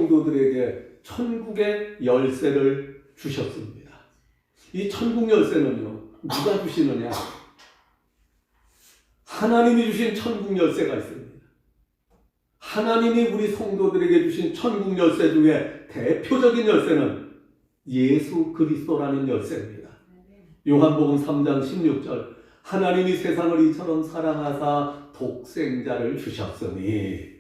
성도들에게 천국의 열쇠를 주셨습니다. 이 천국 열쇠는요, 누가 주시느냐? 하나님이 주신 천국 열쇠가 있습니다. 하나님이 우리 성도들에게 주신 천국 열쇠 중에 대표적인 열쇠는 예수 그리스도라는 열쇠입니다. 요한복음 3장 16절, 하나님이 세상을 이처럼 사랑하사 독생자를 주셨으니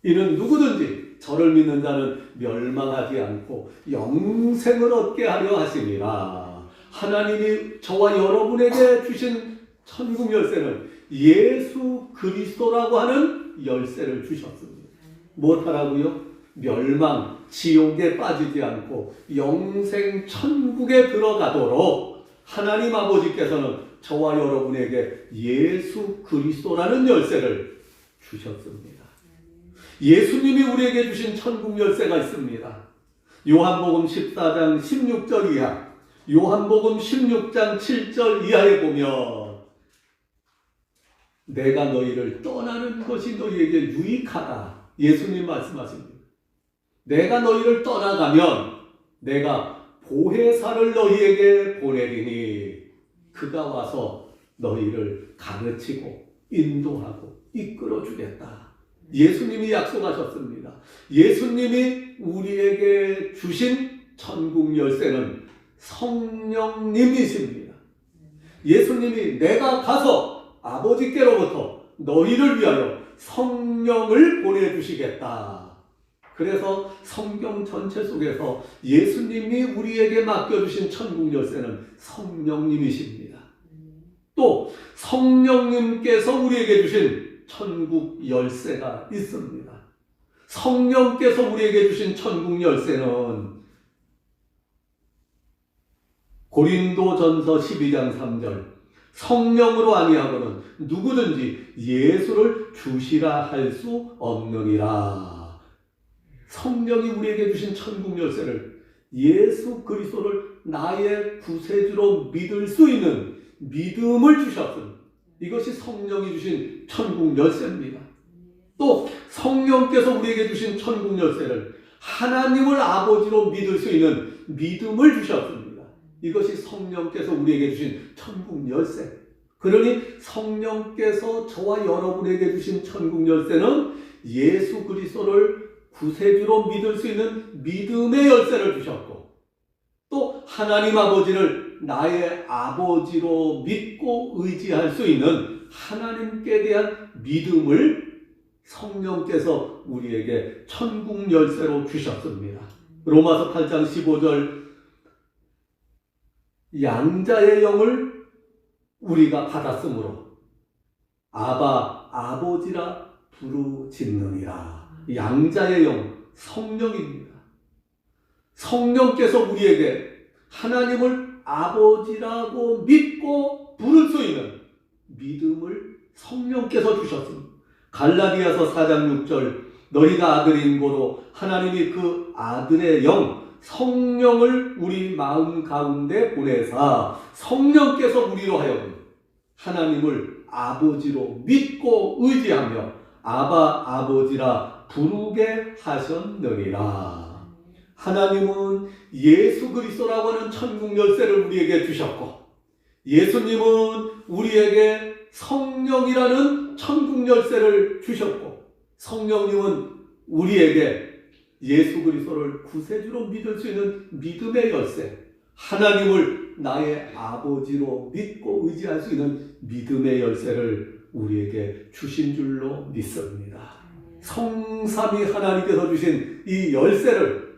이는 누구든지 저를 믿는 자는 멸망하지 않고 영생을 얻게 하려 하심이라. 하나님이 저와 여러분에게 주신 천국 열쇠는 예수 그리스도라고 하는 열쇠를 주셨습니다. 무엇하라고요? 멸망, 지옥에 빠지지 않고 영생 천국에 들어가도록 하나님 아버지께서는 저와 여러분에게 예수 그리스도라는 열쇠를 주셨습니다. 예수님이 우리에게 주신 천국 열쇠가 있습니다. 요한복음 14장 16절 이하, 요한복음 16장 7절 이하에 보면 내가 너희를 떠나는 것이 너희에게 유익하다. 예수님 말씀하십니다. 내가 너희를 떠나가면 내가 보혜사를 너희에게 보내리니 그가 와서 너희를 가르치고 인도하고 이끌어주겠다. 예수님이 약속하셨습니다. 예수님이 우리에게 주신 천국 열쇠는 성령님이십니다. 예수님이 내가 가서 아버지께로부터 너희를 위하여 성령을 보내주시겠다. 그래서 성경 전체 속에서 예수님이 우리에게 맡겨주신 천국 열쇠는 성령님이십니다. 또 성령님께서 우리에게 주신 천국 열쇠가 있습니다. 성령께서 우리에게 주신 천국 열쇠는 고린도전서 12장 3절, 성령으로 아니하고는 누구든지 예수를 주시라 할 수 없느니라. 성령이 우리에게 주신 천국 열쇠를, 예수 그리스도를 나의 구세주로 믿을 수 있는 믿음을 주셨습니다. 이것이 성령이 주신 천국 열쇠입니다. 또 성령께서 우리에게 주신 천국 열쇠를 하나님을 아버지로 믿을 수 있는 믿음을 주셨습니다. 이것이 성령께서 우리에게 주신 천국 열쇠. 그러니 성령께서 저와 여러분에게 주신 천국 열쇠는 예수 그리스도를 구세주로 믿을 수 있는 믿음의 열쇠를 주셨고, 또 하나님 아버지를 나의 아버지로 믿고 의지할 수 있는 하나님께 대한 믿음을 성령께서 우리에게 천국 열쇠로 주셨습니다. 로마서 8장 15절, 양자의 영을 우리가 받았으므로 아바 아버지라 부르짖느니라. 양자의 영, 성령입니다. 성령께서 우리에게 하나님을 아버지라고 믿고 부를 수 있는 믿음을 성령께서 주셨습니다. 갈라디아서 4장 6절, 너희가 아들인 고로 하나님이 그 아들의 영, 성령을 우리 마음 가운데 보내사 성령께서 우리로 하여금 하나님을 아버지로 믿고 의지하며 아바 아버지라 부르게 하셨느니라. 하나님은 예수 그리스도라고 하는 천국 열쇠를 우리에게 주셨고, 예수님은 우리에게 성령이라는 천국 열쇠를 주셨고, 성령님은 우리에게 예수 그리스도를 구세주로 믿을 수 있는 믿음의 열쇠, 하나님을 나의 아버지로 믿고 의지할 수 있는 믿음의 열쇠를 우리에게 주신 줄로 믿습니다. 성삼위 하나님께서 주신 이 열쇠를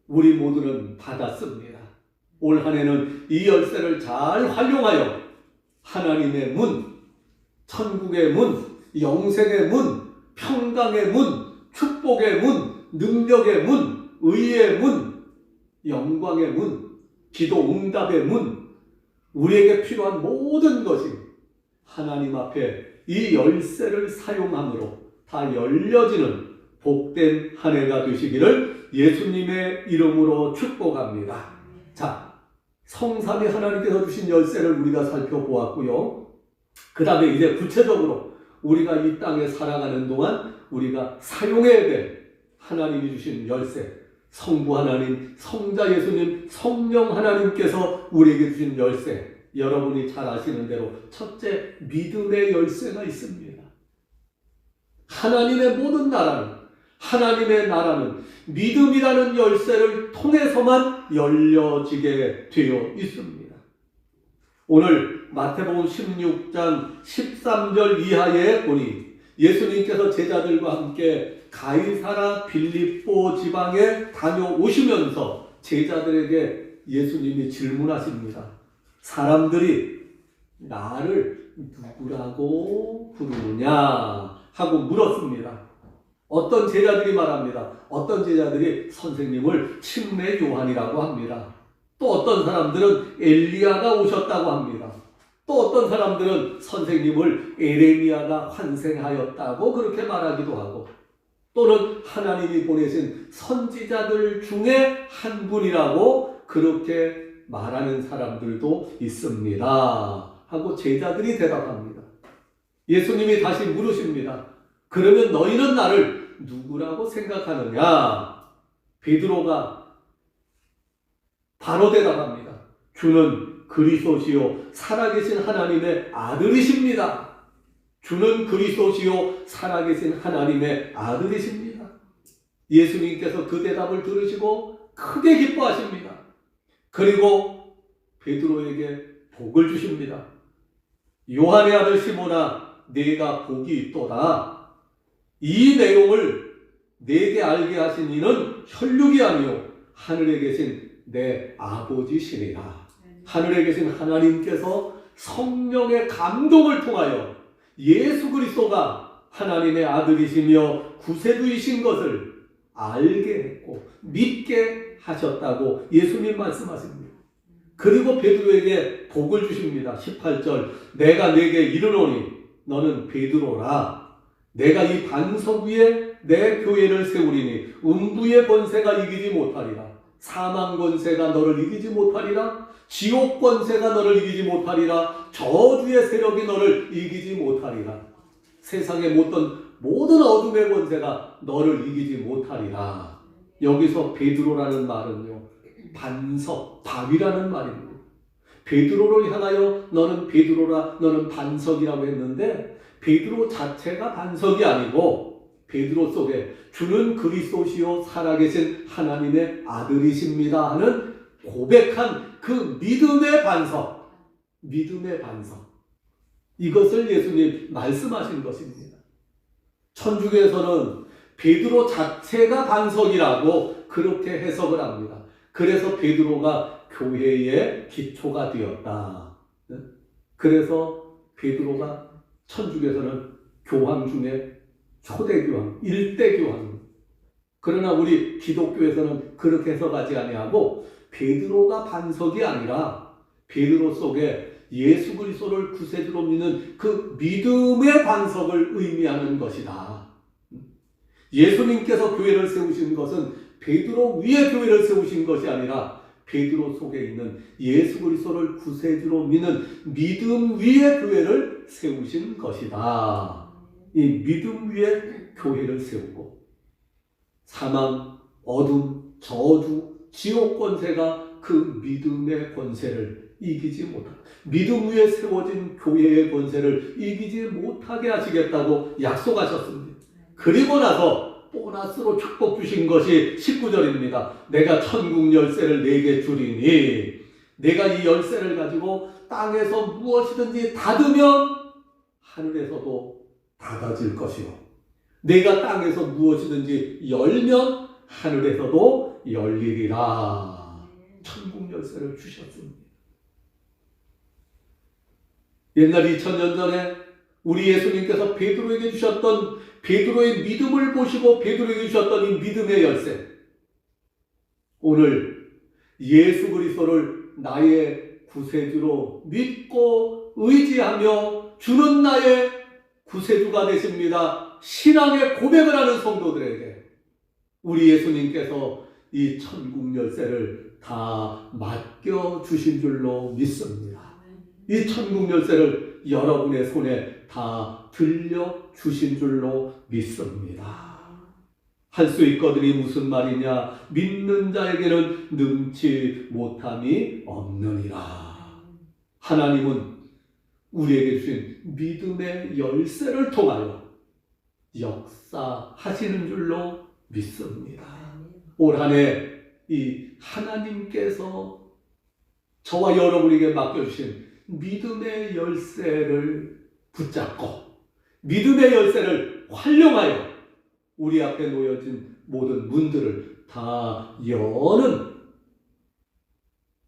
우리 모두는 받았습니다. 올 한 해는 이 열쇠를 잘 활용하여 하나님의 문, 천국의 문, 영생의 문, 평강의 문, 축복의 문, 능력의 문, 의의 문, 영광의 문, 기도 응답의 문, 우리에게 필요한 모든 것이 하나님 앞에 이 열쇠를 사용함으로 다 열려지는 복된 한 해가 되시기를 예수님의 이름으로 축복합니다. 자, 성삼위 하나님께서 주신 열쇠를 우리가 살펴보았고요. 그 다음에 이제 구체적으로 우리가 이 땅에 살아가는 동안 우리가 사용해야 될 하나님이 주신 열쇠, 성부 하나님, 성자 예수님, 성령 하나님께서 우리에게 주신 열쇠, 여러분이 잘 아시는 대로 첫째, 믿음의 열쇠가 있습니다. 하나님의 모든 나라는, 하나님의 나라는 믿음이라는 열쇠를 통해서만 열려지게 되어 있습니다. 오늘 마태복음 16장 13절 이하에 보니 예수님께서 제자들과 함께 가이사라 빌립보 지방에 다녀오시면서 제자들에게 예수님이 질문하십니다. 사람들이 나를 누구라고 부르느냐 하고 물었습니다. 어떤 제자들이 말합니다. 어떤 제자들이 선생님을 침례 요한이라고 합니다. 또 어떤 사람들은 엘리야가 오셨다고 합니다. 또 어떤 사람들은 선생님을 에레미야가 환생하였다고 그렇게 말하기도 하고, 또는 하나님이 보내신 선지자들 중에 한 분이라고 그렇게 말하는 사람들도 있습니다 하고 제자들이 대답합니다. 예수님이 다시 물으십니다. 그러면 너희는 나를 누구라고 생각하느냐? 베드로가 바로 대답합니다. 주는 그리스도시요 살아계신 하나님의 아들이십니다. 주는 그리스도시요 살아계신 하나님의 아들이십니다. 예수님께서 그 대답을 들으시고 크게 기뻐하십니다. 그리고 베드로에게 복을 주십니다. 요한의 아들 시몬아, 네가 복이 있도다. 이 내용을 내게 알게 하신 이는 혈육이 아니요 하늘에 계신 내 아버지시니라. 하늘에 계신 하나님께서 성령의 감동을 통하여 예수 그리스도가 하나님의 아들이시며 구세주이신 것을 알게 했고 믿게 하셨다고 예수님 말씀하십니다. 그리고 베드로에게 복을 주십니다. 18절, 내가 네게 이르노니 너는 베드로라. 내가 이 반석 위에 내 교회를 세우리니 음부의 권세가 이기지 못하리라. 사망 권세가 너를 이기지 못하리라. 지옥 권세가 너를 이기지 못하리라. 저주의 세력이 너를 이기지 못하리라. 세상에 모든 어둠의 권세가 너를 이기지 못하리라. 여기서 베드로라는 말은요, 반석, 바위라는 말입니다. 베드로를 향하여 너는 베드로라, 너는 반석이라고 했는데 베드로 자체가 반석이 아니고 베드로 속에 주는 그리스도시요 살아계신 하나님의 아들이십니다 하는 고백한 그 믿음의 반석, 믿음의 반석, 이것을 예수님 말씀하신 것입니다. 천주교에서는 베드로 자체가 반석이라고 그렇게 해석을 합니다. 그래서 베드로가 교회의 기초가 되었다. 그래서 베드로가 천주교에서는 교황 중에 초대 교황, 일대 교황. 그러나 우리 기독교에서는 그렇게 해석하지 아니하고 베드로가 반석이 아니라 베드로 속에 예수 그리스도를 구세주로 믿는 그 믿음의 반석을 의미하는 것이다. 예수님께서 교회를 세우신 것은 베드로 위에 교회를 세우신 것이 아니라 베드로 속에 있는 예수 그리스도를 구세주로 믿는 믿음 위에 교회를 세우신 것이다. 이 믿음 위에 교회를 세우고 사망, 어둠, 저주, 지옥 권세가 그 믿음의 권세를 이기지 못하고 믿음 위에 세워진 교회의 권세를 이기지 못하게 하시겠다고 약속하셨습니다. 그리고 나서 보너스로 축복 주신 것이 19절입니다. 내가 천국 열쇠를 네게 주리니 내가 이 열쇠를 가지고 땅에서 무엇이든지 닫으면 하늘에서도 닫아질 것이요 내가 땅에서 무엇이든지 열면 하늘에서도 열리리라. 천국 열쇠를 주셨습니다. 옛날 2000년 전에 우리 예수님께서 베드로에게 주셨던 베드로의 믿음을 보시고 베드로에게 주셨던 이 믿음의 열쇠, 오늘 예수 그리스도를 나의 구세주로 믿고 의지하며 주는 나의 구세주가 되십니다. 신앙의 고백을 하는 성도들에게 우리 예수님께서 이 천국 열쇠를 다 맡겨주신 줄로 믿습니다. 이 천국 열쇠를 여러분의 손에 다 들려주신 줄로 믿습니다. 할 수 있거든이 무슨 말이냐? 믿는 자에게는 능치 못함이 없느니라. 하나님은 우리에게 주신 믿음의 열쇠를 통하여 역사하시는 줄로 믿습니다. 올 한 해 이 하나님께서 저와 여러분에게 맡겨주신 믿음의 열쇠를 붙잡고 믿음의 열쇠를 활용하여 우리 앞에 놓여진 모든 문들을 다 여는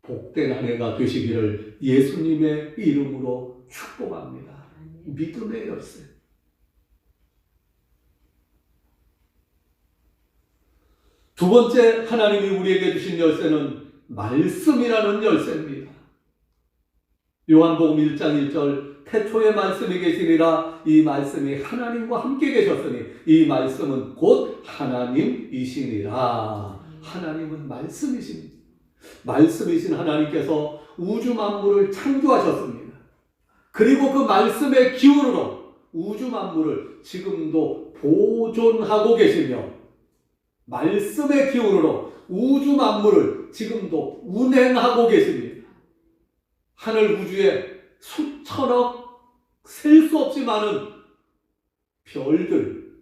복된 한 해가 되시기를 예수님의 이름으로 축복합니다. 믿음의 열쇠. 두 번째 하나님이 우리에게 주신 열쇠는 말씀이라는 열쇠입니다. 요한복음 1장 1절 태초에 말씀이 계시니라 이 말씀이 하나님과 함께 계셨으니 이 말씀은 곧 하나님이시니라. 하나님은 말씀이십니다. 말씀이신 하나님께서 우주 만물을 창조하셨습니다. 그리고 그 말씀의 기운으로 우주 만물을 지금도 보존하고 계시며 말씀의 기운으로 우주 만물을 지금도 운행하고 계십니다. 하늘 우주에 수천억 셀 수 없이 많은 별들,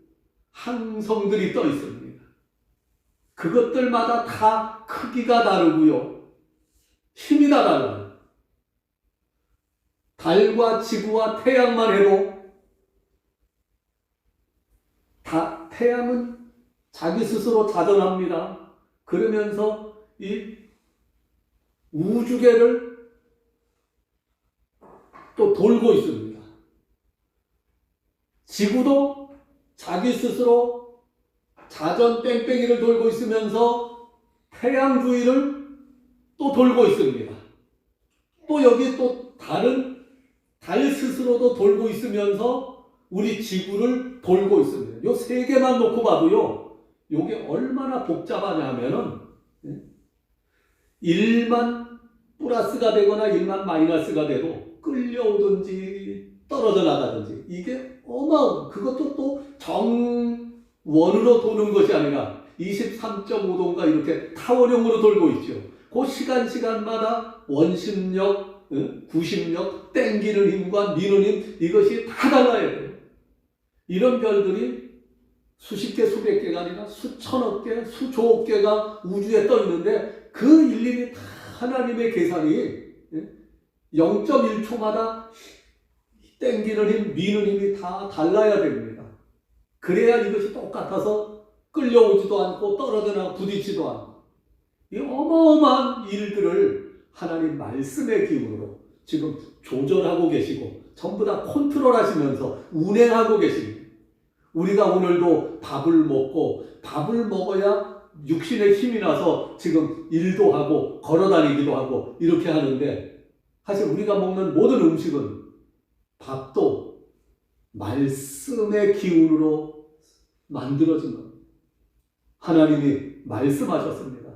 항성들이 떠 있습니다. 그것들마다 다 크기가 다르고요. 힘이 다 달라요. 달과 지구와 태양만 해도 태양은 자기 스스로 자전합니다. 그러면서 이 우주계를 또 돌고 있습니다. 지구도 자기 스스로 자전 뺑뺑이를 돌고 있으면서 태양 주위를 또 돌고 있습니다. 또 여기 또 다른 달 스스로도 돌고 있으면서 우리 지구를 돌고 있습니다. 요 세 개만 놓고 봐도요. 요게 얼마나 복잡하냐면은 1만 플러스가 되거나 1만 마이너스가 돼도 끌려오든지 떨어져 나가든지 이게 그것도 또 정원으로 도는 것이 아니라 23.5도인가 이렇게 타원형으로 돌고 있죠. 그 시간마다 원심력, 구심력, 땡기는 힘과 미는 힘 이것이 다 달라야 돼요. 이런 별들이 수십 개, 수백 개가 아니라 수천억 개, 수조억 개가 우주에 떠 있는데 그 일일이 다 하나님의 계산이 0.1초마다 땡기는 힘, 미는 힘이 다 달라야 됩니다. 그래야 이것이 똑같아서 끌려오지도 않고 떨어져나 부딪히지도 않고 이 어마어마한 일들을 하나님 말씀의 기운으로 지금 조절하고 계시고 전부 다 컨트롤하시면서 운행하고 계십니다. 우리가 오늘도 밥을 먹어야 육신의 힘이 나서 지금 일도 하고 걸어다니기도 하고 이렇게 하는데 사실 우리가 먹는 모든 음식은 밥도 말씀의 기운으로 만들어진 겁니다. 하나님이 말씀하셨습니다.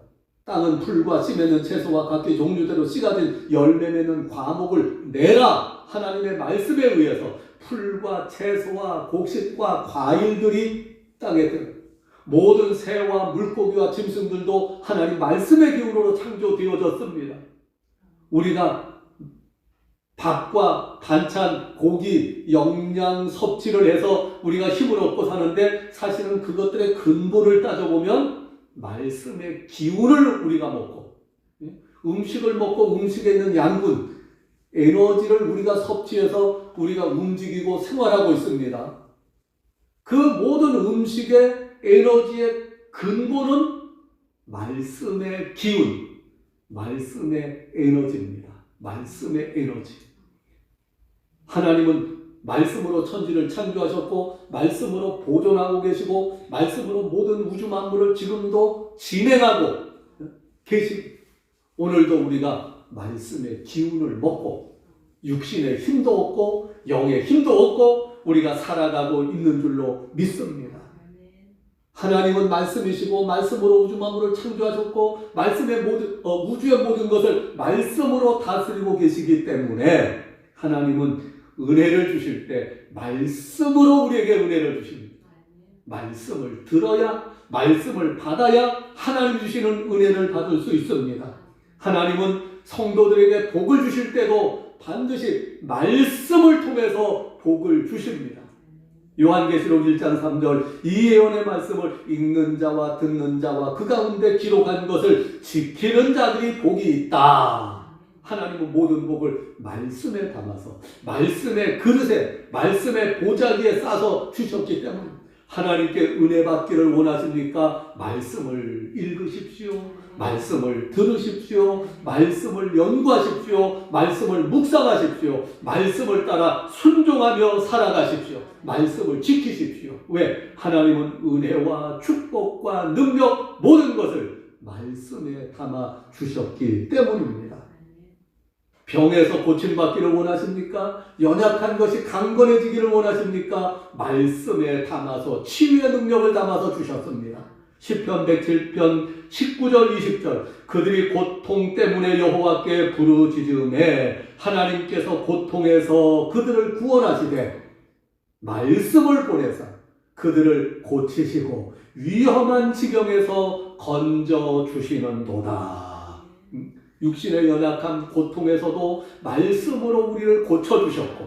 땅은 풀과 씨 맺는 채소와 각기 종류대로 씨가 든 열매 맺는 과목을 내라. 하나님의 말씀에 의해서 풀과 채소와 곡식과 과일들이 땅에 들어 모든 새와 물고기와 짐승들도 하나님 말씀의 기운으로 창조되어졌습니다. 우리가 밥과 반찬, 고기, 영양 섭취를 해서 우리가 힘을 얻고 사는데 사실은 그것들의 근본을 따져보면 말씀의 기운을 우리가 먹고 음식을 먹고 음식에 있는 양분, 에너지를 우리가 섭취해서 우리가 움직이고 생활하고 있습니다. 그 모든 음식의 에너지의 근본은 말씀의 기운, 말씀의 에너지입니다. 말씀의 에너지. 하나님은 말씀으로 천지를 창조하셨고 말씀으로 보존하고 계시고 말씀으로 모든 우주 만물을 지금도 진행하고 계십니다. 오늘도 우리가 말씀의 기운을 먹고 육신의 힘도 얻고 영의 힘도 얻고 우리가 살아가고 있는 줄로 믿습니다. 하나님은 말씀이시고 말씀으로 우주 만물을 창조하셨고 말씀의 우주의 모든 것을 말씀으로 다스리고 계시기 때문에 하나님은 은혜를 주실 때 말씀으로 우리에게 은혜를 주십니다. 말씀을 들어야 말씀을 받아야 하나님 주시는 은혜를 받을 수 있습니다. 하나님은 성도들에게 복을 주실 때도 반드시 말씀을 통해서 복을 주십니다. 요한계시록 1장 3절 이 예언의 말씀을 읽는 자와 듣는 자와 그 가운데 기록한 것을 지키는 자들이 복이 있다. 하나님은 모든 복을 말씀에 담아서 말씀의 그릇에 말씀의 보자기에 싸서 주셨기 때문에 하나님께 은혜 받기를 원하십니까? 말씀을 읽으십시오. 말씀을 들으십시오. 말씀을 연구하십시오. 말씀을 묵상하십시오. 말씀을 따라 순종하며 살아가십시오. 말씀을 지키십시오. 왜? 하나님은 은혜와 축복과 능력 모든 것을 말씀에 담아 주셨기 때문입니다. 병에서 고침받기를 원하십니까? 연약한 것이 강건해지기를 원하십니까? 말씀에 담아서 치유의 능력을 담아서 주셨습니다. 시편 107편 19절 20절 그들이 고통 때문에 여호와께 부르짖음에 하나님께서 고통에서 그들을 구원하시되 말씀을 보내사 그들을 고치시고 위험한 지경에서 건져주시는도다. 육신의 연약한 고통에서도 말씀으로 우리를 고쳐주셨고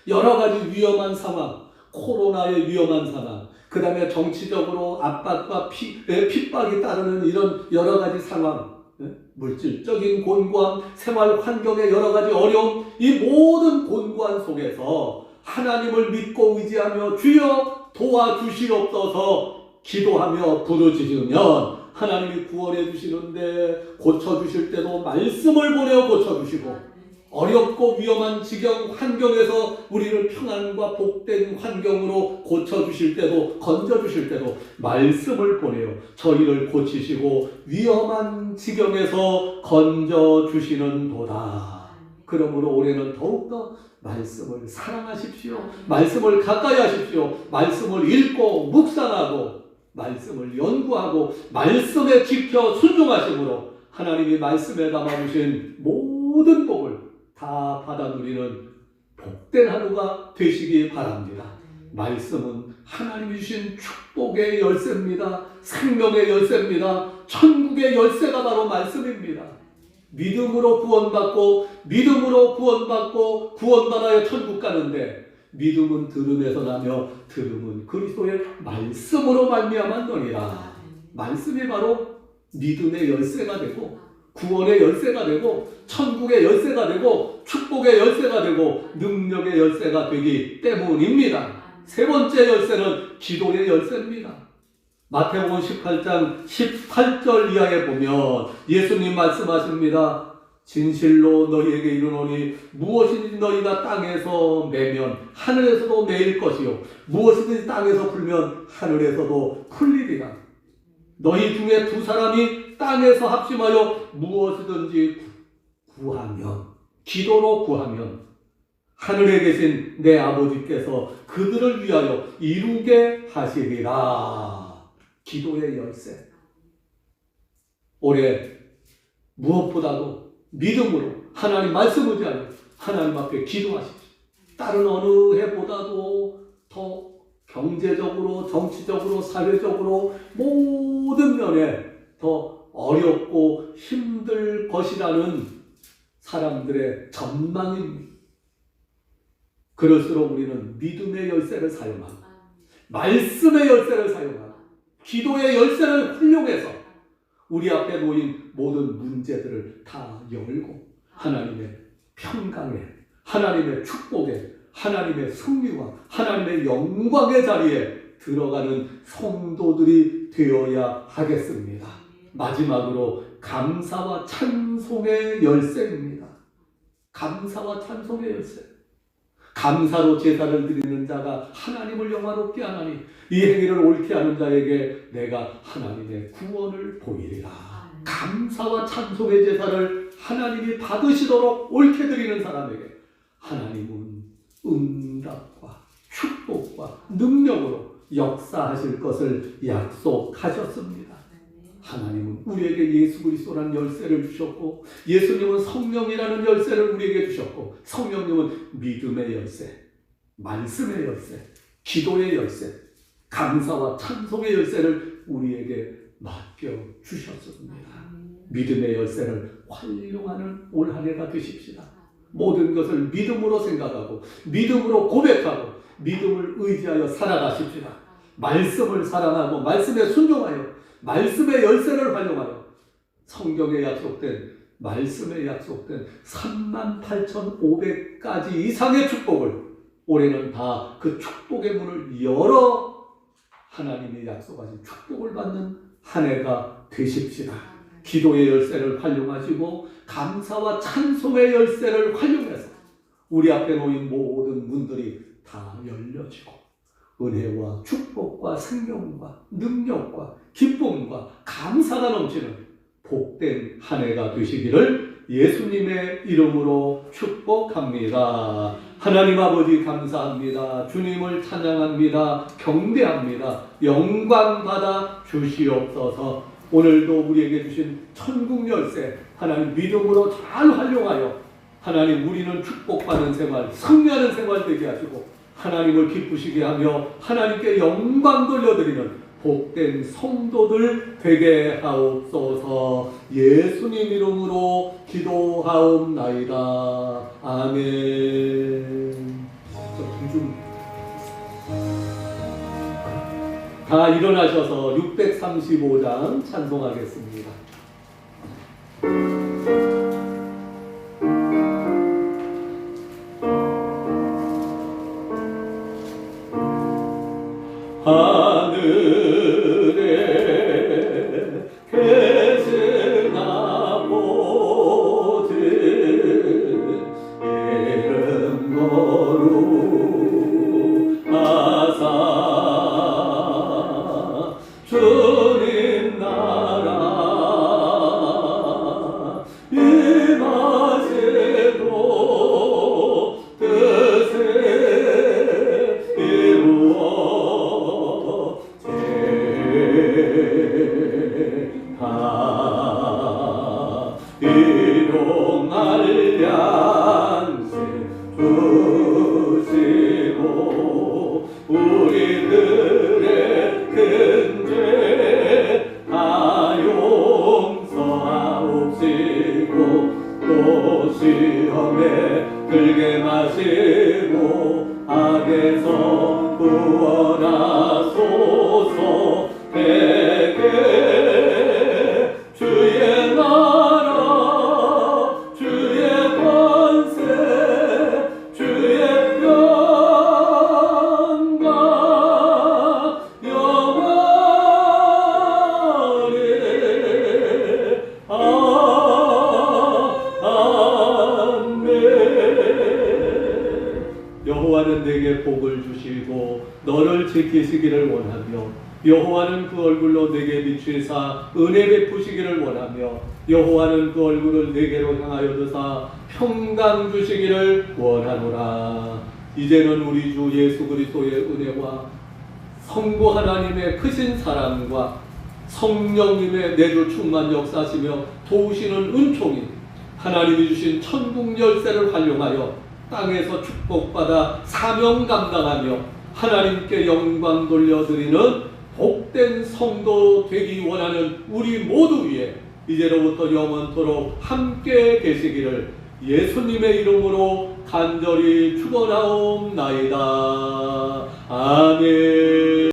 여러 가지 위험한 상황, 코로나의 위험한 상황, 그 다음에 정치적으로 압박과 핍박이 따르는 이런 여러 가지 상황, 물질적인 곤고함, 생활 환경의 여러 가지 어려움, 이 모든 곤고한 속에서 하나님을 믿고 의지하며 주여 도와주시옵소서 기도하며 부르짖으면 하나님이 구원해 주시는데 고쳐주실 때도 말씀을 보내어 고쳐주시고 어렵고 위험한 지경 환경에서 우리를 평안과 복된 환경으로 고쳐주실 때도 건져주실 때도 말씀을 보내어 저희를 고치시고 위험한 지경에서 건져주시는도다. 그러므로 올해는 더욱더 말씀을 사랑하십시오. 말씀을 가까이 하십시오. 말씀을 읽고 묵상하고 말씀을 연구하고 말씀에 지켜 순종하심으로 하나님이 말씀에 담아주신 모든 복을 다 받아 누리는 복된 하루가 되시기 바랍니다. 말씀은 하나님이 주신 축복의 열쇠입니다. 생명의 열쇠입니다. 천국의 열쇠가 바로 말씀입니다. 믿음으로 구원받고 믿음으로 구원받고 구원받아야 천국 가는데 믿음은 들음에서 나며 들음은 그리스도의 말씀으로 말미암았느니라. 말씀이 바로 믿음의 열쇠가 되고 구원의 열쇠가 되고 천국의 열쇠가 되고 축복의 열쇠가 되고 능력의 열쇠가 되기 때문입니다. 세 번째 열쇠는 기도의 열쇠입니다. 마태복음 18장 18절 이하에 보면 예수님 말씀하십니다. 진실로 너희에게 이르노니 무엇이든지 너희가 땅에서 매면 하늘에서도 매일 것이요 무엇이든지 땅에서 풀면 하늘에서도 풀리리라. 너희 중에 두 사람이 땅에서 합심하여 무엇이든지 구하면 기도로 구하면 하늘에 계신 내 아버지께서 그들을 위하여 이루게 하시리라. 기도의 열쇠. 올해 무엇보다도 믿음으로 하나님 말씀 의지하여 하나님 앞에 기도하십시오. 다른 어느 해보다도 더 경제적으로, 정치적으로, 사회적으로 모든 면에 더 어렵고 힘들 것이라는 사람들의 전망입니다. 그럴수록 우리는 믿음의 열쇠를 사용하고 말씀의 열쇠를 사용하고 기도의 열쇠를 활용해서 우리 앞에 놓인 모든 문제들을 다 열고 하나님의 평강에 하나님의 축복에 하나님의 승리와 하나님의 영광의 자리에 들어가는 성도들이 되어야 하겠습니다. 마지막으로 감사와 찬송의 열쇠입니다. 감사와 찬송의 열쇠. 감사로 제사를 드리는 자가 하나님을 영화롭게 하나니 이 행위를 옳게 하는 자에게 내가 하나님의 구원을 보이리라. 감사와 찬송의 제사를 하나님이 받으시도록 옳게 드리는 사람에게 하나님은 응답과 축복과 능력으로 역사하실 것을 약속하셨습니다. 하나님은 우리에게 예수 그리스도라는 열쇠를 주셨고 예수님은 성령이라는 열쇠를 우리에게 주셨고 성령님은 믿음의 열쇠, 말씀의 열쇠, 기도의 열쇠, 감사와 찬송의 열쇠를 우리에게 맡겨 주셨습니다. 믿음의 열쇠를 활용하는 올 한 해가 되십시다. 모든 것을 믿음으로 생각하고 믿음으로 고백하고 믿음을 의지하여 살아가십시다. 말씀을 사랑하고 말씀에 순종하여 말씀의 열쇠를 활용하여 성경에 약속된 말씀에 약속된 38,500가지 이상의 축복을 올해는 다 그 축복의 문을 열어 하나님이 약속하신 축복을 받는 한 해가 되십시다. 기도의 열쇠를 활용하시고 감사와 찬송의 열쇠를 활용해서 우리 앞에 놓인 모든 문들이 다 열려지고 은혜와 축복과 생명과 능력과 기쁨과 감사가 넘치는 복된 한 해가 되시기를 예수님의 이름으로 축복합니다. 하나님 아버지 감사합니다. 주님을 찬양합니다. 경배합니다. 영광받아 주시옵소서. 오늘도 우리에게 주신 천국 열쇠 하나님 믿음으로 잘 활용하여 하나님 우리는 축복받는 생활, 승리하는 생활 되게 하시고 하나님을 기쁘시게 하며 하나님께 영광 돌려드리는 복된 성도들 되게 하옵소서. 예수님 이름으로 기도하옵나이다. 아멘. 다 일어나셔서 635장 찬송하겠습니다. 하늘에 계신 아버지 이름 거룩하사 주님 나라 임하시고 뜻을 이루어 일용할 양식 주시고 우리들의 큰 죄 다 용서하옵시고 또 시험에 들게 마시고 악에서 구원하소서. 되게 주의 나라 주의 권세 주의 영광 영원히 아멘. 여호와는 내게 복을 주시고 너를 지키시기를 원하며 여호와는 그 얼굴로 내게 비추사 은혜 베푸시기를 원하며 여호와는 그 얼굴을 내게로 향하여 드사 평강 주시기를 원하노라. 이제는 우리 주 예수 그리스도의 은혜와 성부 하나님의 크신 사랑과 성령님의 내주 충만 역사하시며 도우시는 은총이 하나님이 주신 천국 열쇠를 활용하여 땅에서 축복받아 사명 감당하며 하나님께 영광 돌려드리는 복된 성도 되기 원하는 우리 모두 위에 이제로부터 영원토록 함께 계시기를 예수님의 이름으로 간절히 축원하옵나이다. 아멘.